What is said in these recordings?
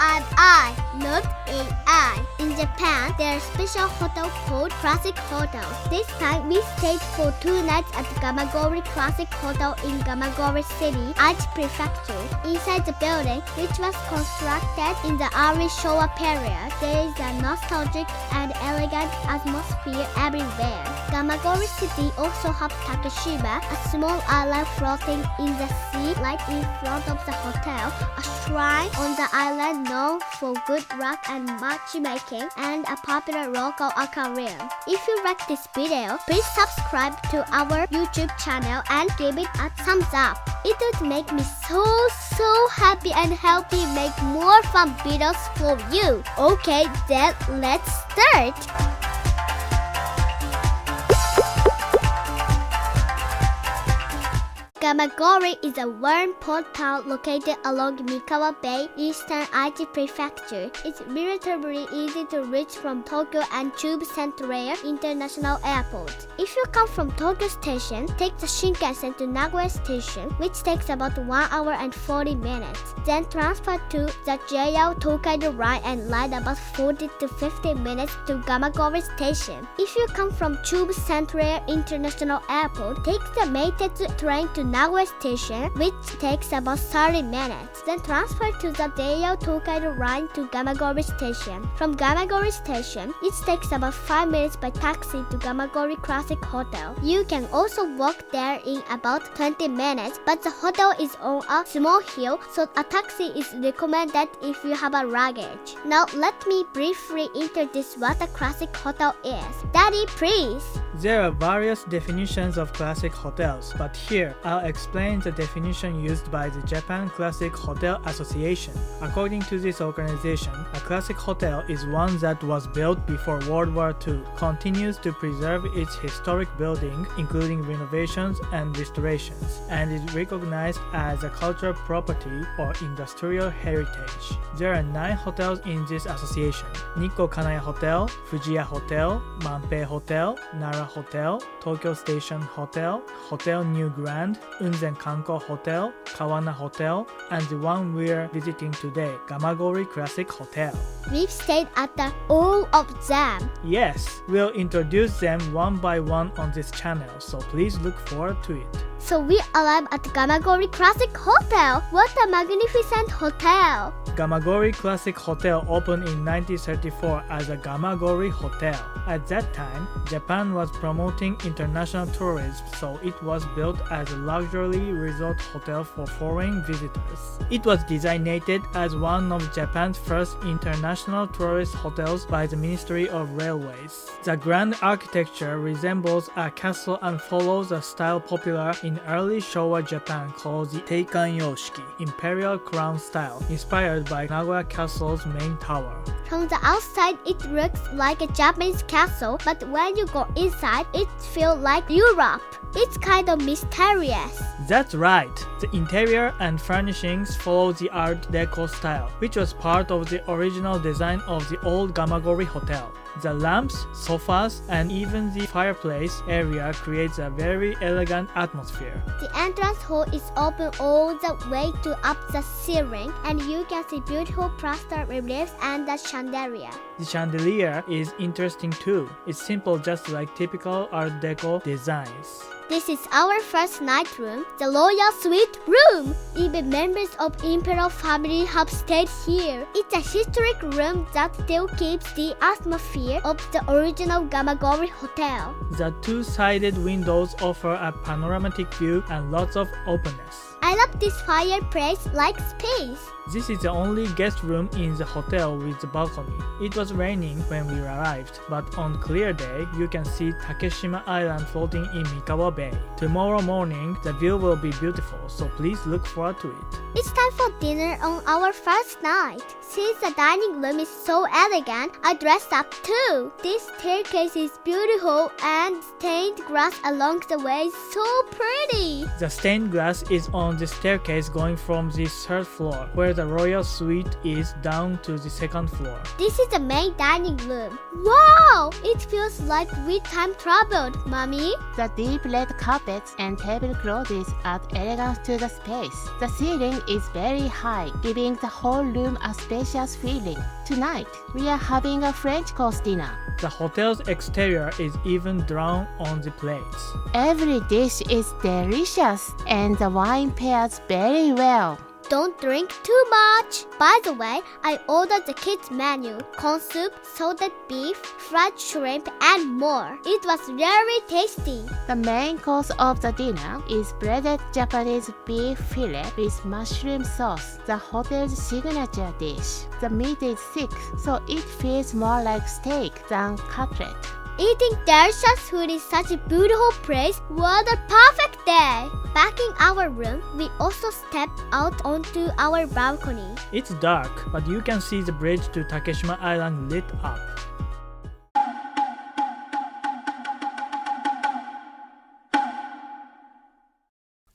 and I looked AI. In Japan, there is a special hotel called Classic Hotel. This time we stayed for 2 nights at Gamagori Classic Hotel in Gamagori City, Aichi Prefecture. Inside the building, which was constructed in the early Showa period, there is a nostalgic and elegant atmosphere everywhere. Gamagori City also has Takeshima, a small island floating in the sea right in front of the hotel, a shrine on the island known for good luck and matchmaking, and a popular local aquarium. If you like this video, please subscribe to our YouTube channel and give it a thumbs up. It would make me so happy and help me make more fun videos for you. Okay, then let's start! Gamagori is a warm port town located along Mikawa Bay, eastern Aichi Prefecture. It's relatively easy to reach from Tokyo and Tube Central International Airport. If you come from Tokyo Station, take the Shinkansen to Nagoya Station, which takes about 1 hour and 40 minutes. Then transfer to the JR Tokaido Line and ride about 40 to 50 minutes to Gamagori Station. If you come from Tube Central International Airport, take the Meitetsu train to Nagoya Station, which takes about 30 minutes. Then transfer to the JR Tokaido Line to Gamagori Station. From Gamagori Station, it takes about 5 minutes by taxi to Gamagori Classic Hotel. You can also walk there in about 20 minutes, but the hotel is on a small hill, so a taxi is recommended if you have a luggage. Now let me briefly introduce what a classic hotel is. Daddy, please! There are various definitions of classic hotels, but here I'll explain the definition used by the Japan Classic Hotel Association. According to this organization, a classic hotel is one that was built before World War II, continues to preserve its historic building, including renovations and restorations, and is recognized as a cultural property or industrial heritage. There are 9 hotels in this association: Nikko Kanaya Hotel, Fujiya Hotel, Manpei Hotel, Nara Hotel, Tokyo Station Hotel, Hotel New Grand, Unzen Kanko Hotel, Kawana Hotel, and the one we're visiting today, Gamagori Classic Hotel. We've stayed at all of them. Yes, we'll introduce them one by one on this channel, so please look forward to it. So we arrived at Gamagori Classic Hotel. What a magnificent hotel! Gamagori Classic Hotel opened in 1934 as a Gamagori Hotel. At that time, Japan was promoting international tourism, so it was built as a luxury resort hotel for foreign visitors. It was designated as one of Japan's first international tourist hotels by the Ministry of Railways. The grand architecture resembles a castle and follows a style popular in early Showa Japan called the Teikan-yoshiki, Imperial Crown style, inspired by Nagoya Castle's main tower. From the outside, it looks like a Japanese castle, but when you go inside, it feels like Europe. It's kind of mysterious. That's right. The interior and furnishings follow the Art Deco style, which was part of the original design of the old Gamagori Hotel. The lamps, sofas, and even the fireplace area creates a very elegant atmosphere. The entrance hall is open all the way to up the ceiling, and you can see beautiful plaster reliefs and the chandelier. The chandelier is interesting too. It's simple, just like typical Art Deco designs. This is our first night room, the Royal Suite Room. Even members of Imperial family have stayed here. It's a historic room that still keeps the atmosphere of the original Gamagori Hotel. The 2-sided windows offer a panoramic view and lots of openness. I love this fireplace-like space. This is the only guest room in the hotel with the balcony. It was raining when we arrived, but on clear day, you can see Takeshima Island floating in Mikawa Bay. Tomorrow morning, the view will be beautiful, so please look forward to it. It's time for dinner on our first night. Since the dining room is so elegant, I dressed up too. This staircase is beautiful and stained glass along the way is so pretty. The stained glass is on the staircase going from the 3rd floor, where the royal suite is, down to the 2nd floor. This is the main dining room. Wow! It feels like we time traveled, Mommy. The deep red carpets and tablecloths add elegance to the space. The ceiling is very high, giving the whole room a space spacious feeling. Tonight, we are having a French course dinner. The hotel's exterior is even drawn on the plates. Every dish is delicious and the wine pairs very well. Don't drink too much. By the way, I ordered the kids' menu: corn soup, salted beef, fried shrimp, and more. It was very tasty. The main course of the dinner is breaded Japanese beef fillet with mushroom sauce, the hotel's signature dish. The meat is thick, so it feels more like steak than cutlet. Eating delicious food in such a beautiful place was a perfect day. Back in our room, we also stepped out onto our balcony. It's dark, but you can see the bridge to Takeshima Island lit up.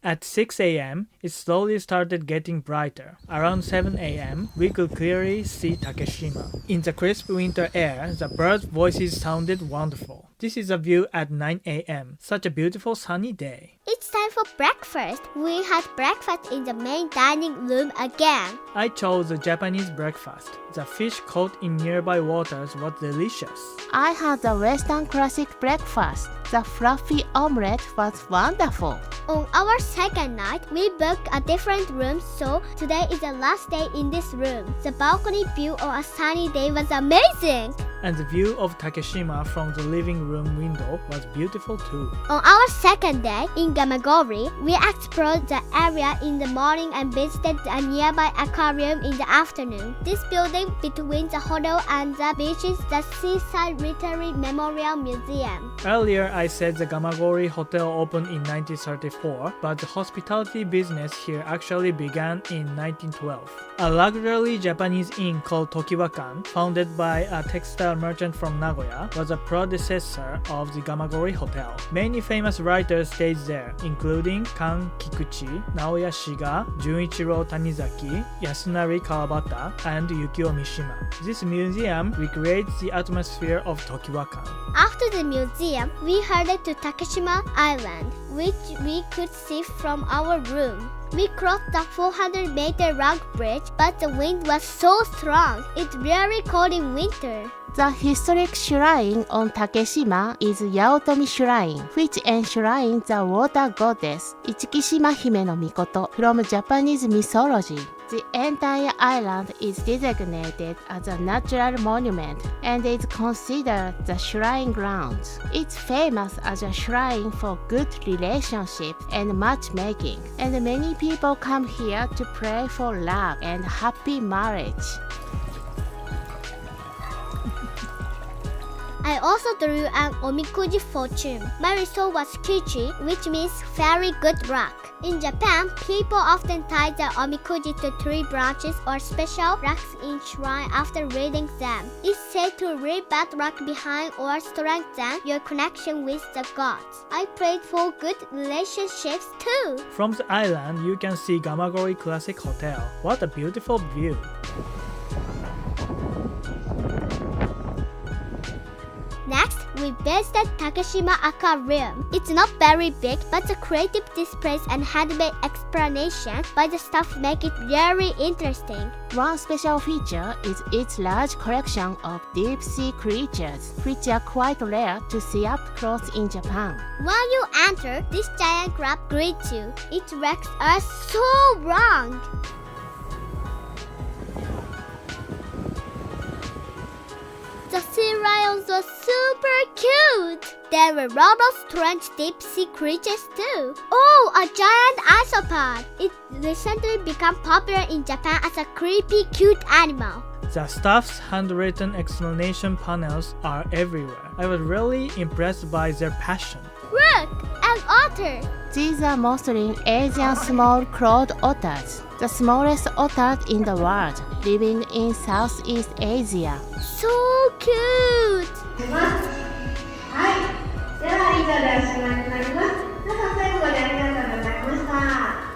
At 6 a.m., it slowly started getting brighter. Around 7 a.m., we could clearly see Takeshima. In the crisp winter air, the birds' voices sounded wonderful. This is a view at 9 a.m. Such a beautiful sunny day. It's time for breakfast. We had breakfast in the main dining room again. I chose the Japanese breakfast. The fish caught in nearby waters was delicious. I had the Western classic breakfast. The fluffy omelette was wonderful. On our second night, we booked a different room, so today is the last day in this room. The balcony view on a sunny day was amazing. And the view of Takeshima from the living room window was beautiful too. On our second day in Gamagori, we explored the area in the morning and visited a nearby aquarium in the afternoon. This building between the hotel and the beach is the Seaside Military Memorial Museum. Earlier I said the Gamagori Hotel opened in 1934, but the hospitality business here actually began in 1912. A luxury Japanese inn called Tokiwakan, founded by a textile merchant from Nagoya, was a predecessor of the Gamagori Hotel. Many famous writers stayed there, including Kan Kikuchi, Naoya Shiga, Junichiro Tanizaki, Yasunari Kawabata, and Yukio Mishima. This museum recreates the atmosphere of Tokiwakan. After the museum, we headed to Takeshima Island, which we could see from our room. We crossed the 400-meter long bridge, but the wind was so strong. It's very cold in winter. The historic shrine on Takeshima is Yaotomi Shrine, which enshrines the water goddess Ichikishima Hime no Mikoto from Japanese mythology. The entire island is designated as a natural monument and is considered the shrine grounds. It's famous as a shrine for good relationships and matchmaking, and many people come here to pray for love and happy marriage. I also drew an omikuji fortune. My result was kichi, which means very good luck. In Japan, people often tie the omikuji to tree branches or special rocks in shrine after reading them. It's said to leave bad luck behind or strengthen your connection with the gods. I prayed for good relationships too. From the island, you can see Gamagori Classic Hotel. What a beautiful view! Next, we visited Takeshima Aquarium. It's not very big, but the creative displays and handmade explanations by the staff make it very interesting. One special feature is its large collection of deep-sea creatures, which are quite rare to see up close in Japan. When you enter, this giant crab greets you. Its legs are so long. The sea lions were super cute! There were a lot of strange deep-sea creatures too. Oh, a giant isopod! It recently became popular in Japan as a creepy, cute animal. The staff's handwritten explanation panels are everywhere. I was really impressed by their passion. Look! An otter! These are mostly Asian small-clawed otters, the smallest otters in the world, living in Southeast Asia. So cute! はい、では以上でおしまいになります。皆さん最後までありがとうございました。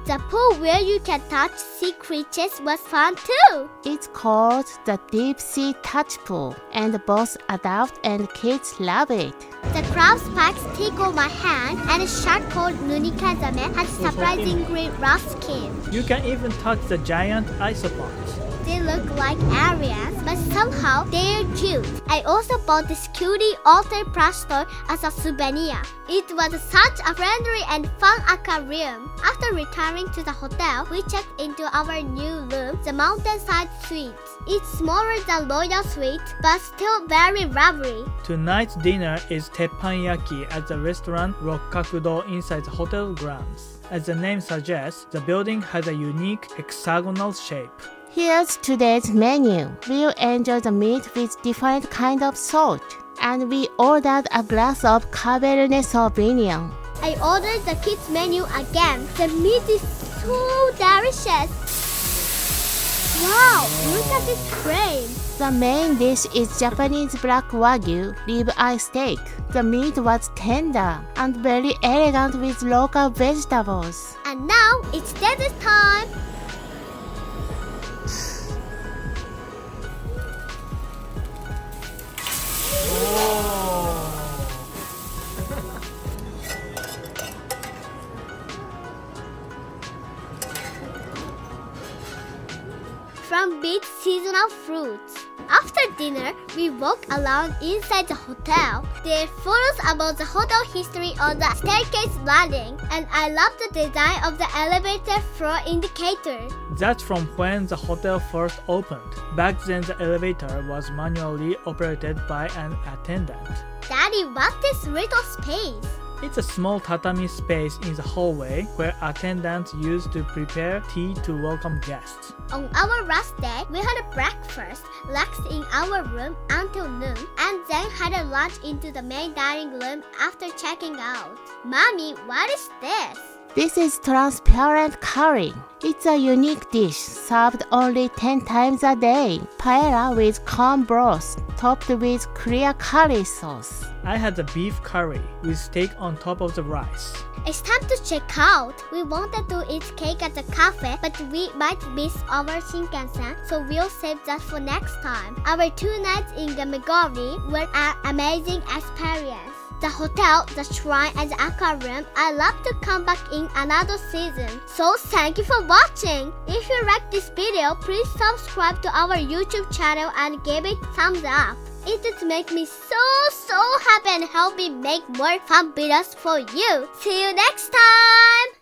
The pool where you can touch sea creatures was fun too. It's called the Deep Sea Touch Pool, and both adults and kids love it. The crab spikes tickle my hand, and a shark called Nunikazame has surprisingly rough skin. You can even touch the giant isopods. They look like aliens, but somehow they're cute. I also bought this cutie altar plush toy as a souvenir. It was such a friendly and fun aquarium. After returning to the hotel, we checked into our new room, the Mountainside Suite. It's smaller than Royal Suite, but still very lovely. Tonight's dinner is teppanyaki at the restaurant Rokkakudo inside the hotel grounds. As the name suggests, the building has a unique hexagonal shape. Here's today's menu. We'll enjoy the meat with different kind of salt. And we ordered a glass of Cabernet Sauvignon. I ordered the kids menu again. The meat is so delicious. Wow, look at this frame. The main dish is Japanese black wagyu rib-eye steak. The meat was tender and very elegant with local vegetables. And now it's dessert time. From beach seasonal fruits. After dinner, we walk around inside the hotel. There are photos about the hotel history on the staircase landing, and I love the design of the elevator floor indicator. That's from when the hotel first opened. Back then the elevator was manually operated by an attendant. Daddy, what's this little space? It's a small tatami space in the hallway where attendants used to prepare tea to welcome guests. On our last day, we had a breakfast, relaxed in our room until noon, and then had a lunch into the main dining room after checking out. Mommy, what is this? This is transparent curry. It's a unique dish served only 10 times a day. Paella with corn broth topped with clear curry sauce. I had the beef curry with steak on top of the rice. It's time to check out. We wanted to eat cake at the cafe, but we might miss our Shinkansen, so we'll save that for next time. Our 2 nights in Gamagori were an amazing experience. The hotel, the shrine, and the aquarium, I love to come back in another season. So thank you for watching. If you like this video, please subscribe to our YouTube channel and give it thumbs up. It would make me so happy and help me make more fun videos for you. See you next time!